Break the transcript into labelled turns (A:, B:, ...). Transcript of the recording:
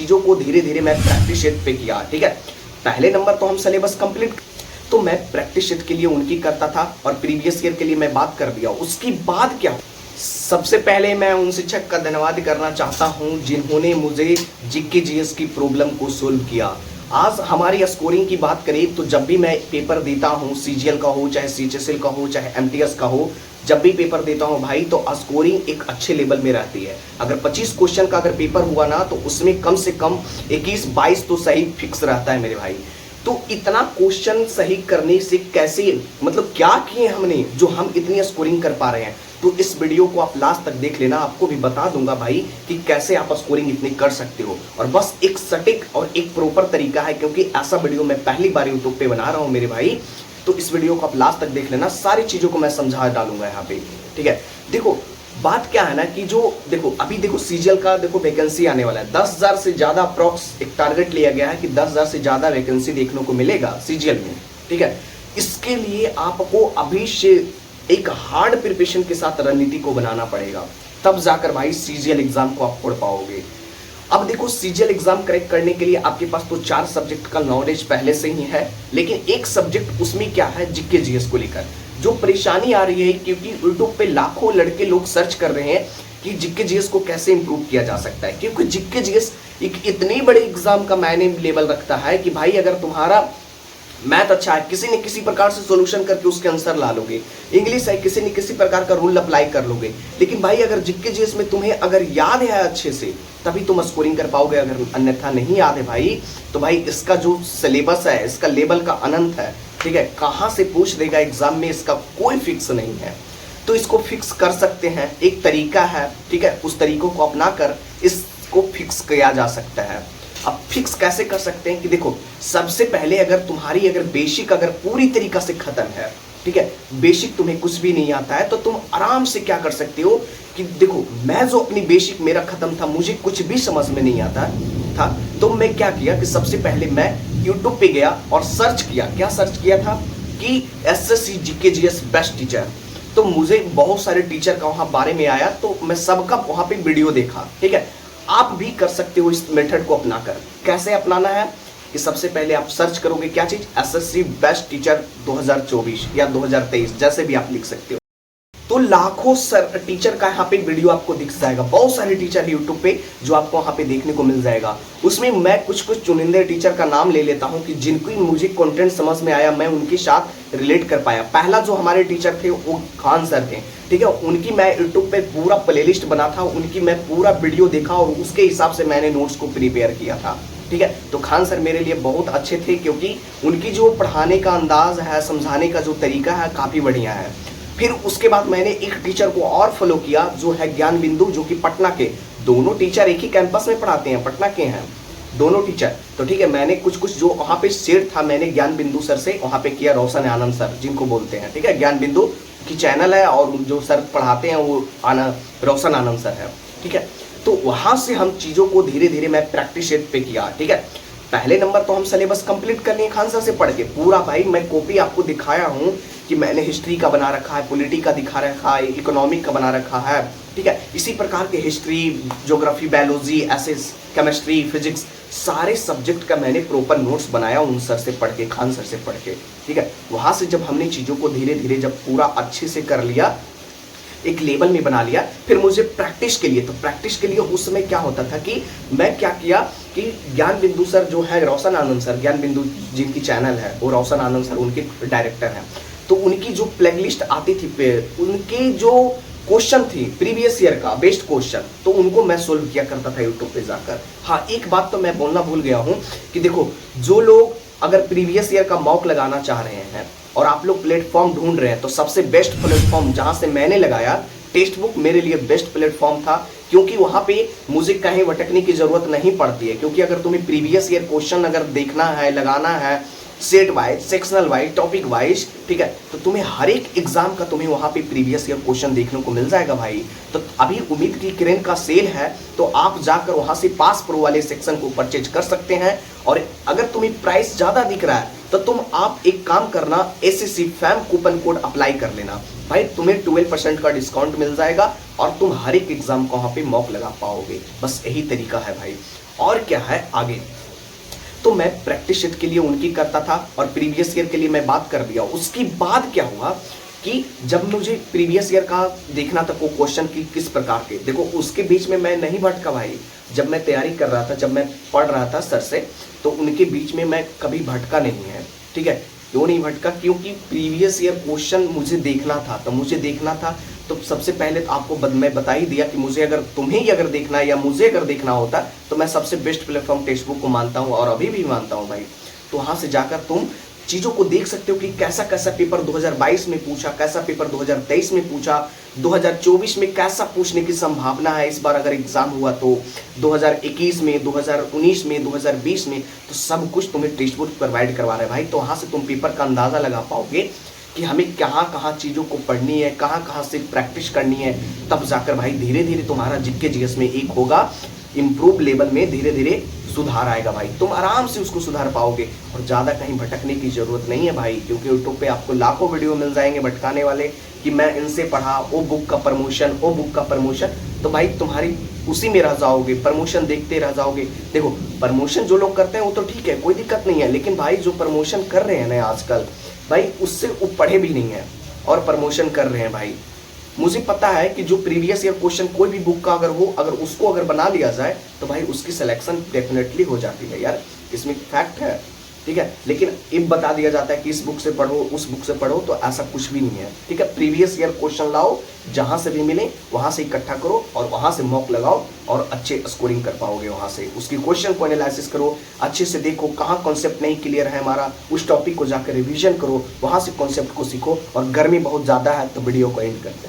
A: चीज़ों को धीरे धीरे मैं प्रैक्टिस शीट पे किया। ठीक है, पहले नंबर तो हम सिलेबस कंप्लीट, तो मैं प्रैक्टिस शीट के लिए उनकी करता था और प्रीवियस ईयर के लिए मैं बात कर दिया। उसके बाद क्या, सबसे पहले मैं उन शिक्षक का धन्यवाद करना चाहता हूं जिन्होंने मुझे जीके जीएस की प्रॉब्लम को सोल्व किया। आज हमारी स्कोरिंग की बात करें तो जब भी मैं पेपर देता हूं, सीजीएल का हो चाहे सीएचएसएल का हो चाहे एमटीएस का हो, जब भी पेपर देता हूं भाई तो स्कोरिंग एक अच्छे लेवल में रहती है। अगर 25 क्वेश्चन का अगर पेपर हुआ ना तो उसमें कम से कम 21-22 तो सही फिक्स रहता है मेरे भाई। तो इतना क्वेश्चन सही करने से कैसे, मतलब क्या किए हमने जो हम इतनी स्कोरिंग कर पा रहे हैं। तो इस वीडियो को आप लास्ट तक देख लेना, आपको भी बता दूंगा भाई कि कैसे आप स्कोरिंग इतनी कर सकते हो। और बस एक सटीक और एक प्रॉपर तरीका है, क्योंकि ऐसा वीडियो मैं पहली बार यूट्यूब पे बना रहा हूं मेरे भाई। तो इस वीडियो को आप लास्ट तक देख लेना, सारी चीजों को मैं समझा डालूंगा यहाँ पे। ठीक है, देखो बात क्या है ना कि जो देखो अभी देखो सीजीएल का देखो वैकेंसी आने वाला है 10,000 से ज्यादा अप्रॉक्स एक टारगेट लिया गया है कि 10,000 से ज्यादा वैकेंसी देखने को मिलेगा सीजीएल में। ठीक है, इसके लिए आपको अभी से एक हार्ड प्रिपरेशन के साथ रणनीति को बनाना पड़ेगा, तब जाकर भाई सीजीएल एग्जाम को आप पढ़ पाओगे। अब देखो सीजीएल एग्जाम क्रैक करने के लिए आपके पास तो 4 सब्जेक्ट का नॉलेज पहले से ही है, लेकिन एक सब्जेक्ट उसमें क्या है, जीके जीएस को लेकर जो परेशानी आ रही है, क्योंकि यूट्यूब पे लाखों लड़के लोग सर्च कर रहे हैं कि जीके जीएस को कैसे इंप्रूव किया जा सकता है। क्योंकि जीके जीएस एक इतनी बड़ी एग्जाम का मायने लेवल रखता है कि भाई अगर तुम्हारा मैथ अच्छा है, किसी न किसी प्रकार से सॉल्यूशन करके उसके आंसर ला लोगे, इंग्लिश है, किसी न किसी प्रकार का रूल अप्लाई कर लोगे, लेकिन भाई अगर जीके जीएस में तुम्हें अगर याद है अच्छे से तभी तुम स्कोरिंग कर पाओगे। अगर अन्यथा नहीं याद है भाई तो भाई इसका जो सिलेबस है, इसका लेवल का अनंत है। ठीक है, कहाँ से पूछ देगा एग्जाम में इसका कोई फिक्स नहीं है। तो इसको फिक्स कर सकते हैं, एक तरीका है। ठीक है, उस तरीकों को अपना कर इसको फिक्स किया जा सकता है। अब फिक्स कैसे कर सकते हैं कि देखो सबसे पहले अगर तुम्हारी अगर बेसिक अगर पूरी तरीका से खत्म है, ठीक है, बेसिक तुम्हें कुछ भी नहीं आता है, तो तुम आराम से क्या कर सकते हो कि देखो मैं जो अपनी बेसिक मेरा खत्म था, मुझे कुछ भी समझ में नहीं आता था, तो मैं क्या किया कि सबसे पहले मैं यूट्यूब पे गया और सर्च किया। क्या सर्च किया था कि SSC GK GS best teacher. तो मुझे बहुत सारे टीचर का वहां बारे में आया, तो मैं सबका वहां पे वीडियो देखा। ठीक है, आप भी कर सकते हो इस मेथड को अपनाकर। कैसे अपनाना है कि सबसे पहले आप सर्च करोगे क्या चीज, एसएससी बेस्ट टीचर 2024 या 2023, जैसे भी आप लिख सकते हो। तो लाखों टीचर का यहाँ पे वीडियो आपको दिख जाएगा, बहुत सारे टीचर यूट्यूब पे जो आपको वहाँ पे देखने को मिल जाएगा। उसमें मैं कुछ चुनिंदे टीचर का नाम ले लेता हूँ कि जिनकी मुझे कंटेंट समझ में आया, मैं उनके साथ रिलेट कर पाया। पहला जो हमारे टीचर थे वो खान सर थे। ठीक है, उनकी मैं यूट्यूब पे पूरा प्लेलिस्ट बना था, उनकी मैं पूरा वीडियो देखा और उसके हिसाब से मैंने नोट्स को प्रिपेयर किया था। ठीक है, तो खान सर मेरे लिए बहुत अच्छे थे, क्योंकि उनकी जो पढ़ाने का अंदाज है, समझाने का जो तरीका है काफ़ी बढ़िया है। फिर उसके बाद मैंने एक टीचर को और फॉलो किया जो है ज्ञान बिंदु, जो कि पटना के, दोनों टीचर एक ही कैंपस में पढ़ाते हैं, पटना के हैं दोनों टीचर। तो ठीक है, मैंने कुछ जो वहाँ पे शेयर था मैंने ज्ञान बिंदु सर से वहाँ पे किया, रोशन आनंद सर जिनको बोलते हैं। ठीक है, ज्ञान बिंदु की चैनल है और जो सर पढ़ाते हैं वो रोशन आनंद सर है। ठीक है, तो वहाँ से हम चीज़ों को धीरे धीरे मैं प्रैक्टिस शीट पे किया। ठीक है, पहले नंबर तो हम सिलेबस कंप्लीट कर लिए खान सर से पढ़ के पूरा। भाई मैं कॉपी आपको दिखाया हूँ कि मैंने हिस्ट्री का बना रखा है, पॉलिटी का दिखा रखा है, इकोनॉमिक का बना रखा है। ठीक है, इसी प्रकार के history, geography, biology, SS, chemistry, physics, सारे सब्जेक्ट का मैंने प्रॉपर नोट्स बनाया उन सर से पढ़ के, खान सर से पढ़ के। ठीक है, वहाँ से जब हमने चीज़ों को धीरे धीरे जब पूरा अच्छे से कर लिया, एक लेवल में बना लिया, फिर मुझे प्रैक्टिस के लिए, तो प्रैक्टिस के लिए उस समय क्या होता था कि मैं क्या किया कि ज्ञान बिंदु सर जो है रोशन आनंद सर, ज्ञान बिंदु जिनकी चैनल है वो रोशन आनंद सर उनके डायरेक्टर हैं, तो उनकी जो प्लेलिस्ट आती थी पे उनके जो क्वेश्चन थी प्रीवियस ईयर का बेस्ट क्वेश्चन, तो उनको मैं सोल्व किया करता था यूट्यूब पे जाकर। हाँ, एक बात तो मैं बोलना भूल गया हूँ कि देखो जो लोग अगर प्रीवियस ईयर का मॉक लगाना चाह रहे हैं और आप लोग प्लेटफॉर्म ढूंढ रहे हैं, तो सबसे बेस्ट प्लेटफॉर्म जहां से मैंने लगाया, टेक्स्ट बुक मेरे लिए बेस्ट प्लेटफॉर्म था, क्योंकि वहां पे मुझे कहीं भटकने की जरूरत नहीं पड़ती है। क्योंकि अगर तुम्हें प्रीवियस ईयर क्वेश्चन अगर देखना है, लगाना है, set wise, sectional wise, topic wise, ठीक है, तो तुम्हें हर एक एग्जाम का तुम्हें वहां पे प्रीवियस ईयर क्वेश्चन देखने को मिल जाएगा भाई। तो अभी उम्मीद की किरण का सेल है, तो आप जाकर वहां से पास प्रो वाले सेक्शन को परचेज कर सकते हैं। और अगर तुम्हें प्राइस ज्यादा दिख रहा है तो तुम आप एक काम करना, SSC fam coupon code apply कर लेना भाई, तुम्हें 12% का डिस्काउंट मिल जाएगा और तुम हर एक एग्जाम को वहां पे मॉक लगा पाओगे। बस यही तरीका है भाई। और क्या है आगे। तो मैं प्रैक्टिस शीट के लिए उनकी करता था और प्रीवियस ईयर के लिए मैं बात कर दिया। उसके बाद क्या हुआ कि जब मुझे प्रीवियस ईयर का देखना था को क्वेश्चन की किस प्रकार के, देखो उसके बीच में मैं नहीं भटका भाई। जब मैं तैयारी कर रहा था, जब मैं पढ़ रहा था सर से, तो उनके बीच में मैं कभी भटका नहीं है। ठीक है, क्यों नहीं भटका? क्योंकि प्रीवियस ईयर क्वेश्चन मुझे देखना था। तो मुझे देखना था तो सबसे पहले तो आपको मैं बता ही दिया कि मुझे अगर तुम्हें ही अगर देखना है या मुझे अगर देखना होता तो मैं सबसे बेस्ट प्लेटफॉर्म टेक्स्ट बुक को मानता हूँ और अभी भी मानता हूँ भाई। तो वहाँ से जाकर तुम चीज़ों को देख सकते हो कि कैसा कैसा पेपर 2022 में पूछा, कैसा पेपर 2023 में पूछा, 2024 में कैसा पूछने की संभावना है इस बार अगर एग्जाम हुआ तो, 2021 में, 2019 में, 2020 में, तो सब कुछ तुम्हें टेक्स्ट बुक प्रोवाइड करवा रहे हैं भाई। तो वहाँ से तुम पेपर का अंदाज़ा लगा पाओगे कि हमें कहाँ कहाँ चीज़ों को पढ़नी है, कहाँ कहाँ से प्रैक्टिस करनी है। तब जाकर भाई धीरे धीरे तुम्हारा जीके जीएस में एक होगा इम्प्रूव लेवल में, धीरे धीरे सुधार आएगा भाई। तुम आराम से उसको सुधार पाओगे और ज़्यादा कहीं भटकने की ज़रूरत नहीं है भाई, क्योंकि यूट्यूब पे आपको लाखों वीडियो मिल जाएंगे भटकाने वाले कि मैं इनसे पढ़ा, वो बुक का प्रमोशन, वो बुक का प्रमोशन। तो भाई तुम्हारी उसी में रह जाओगे, प्रमोशन देखते रह जाओगे। देखो प्रमोशन जो लोग करते हैं वो तो ठीक है, कोई दिक्कत नहीं है, लेकिन भाई जो प्रमोशन कर रहे हैं ना आजकल भाई, उससे वो पढ़े भी नहीं है और प्रमोशन कर रहे हैं भाई। मुझे पता है कि जो प्रीवियस ईयर क्वेश्चन कोई भी बुक का अगर हो, अगर उसको अगर बना लिया जाए तो भाई उसकी सिलेक्शन डेफिनेटली हो जाती है यार, इसमें फैक्ट है। ठीक है, लेकिन इब बता दिया जाता है कि इस बुक से पढ़ो, उस बुक से पढ़ो, तो ऐसा कुछ भी नहीं है। ठीक है, प्रीवियस ईयर क्वेश्चन लाओ, जहां से भी मिले वहां से इकट्ठा करो और वहां से मॉक लगाओ और अच्छे स्कोरिंग कर पाओगे। वहां से उसकी क्वेश्चन को एनालिसिस करो, अच्छे से देखो कहाँ कॉन्सेप्ट नहीं क्लियर है हमारा, उस टॉपिक को जाकर रिविजन करो, वहां से कॉन्सेप्ट को सीखो। और गर्मी बहुत ज़्यादा है तो वीडियो को एंड करते हैं।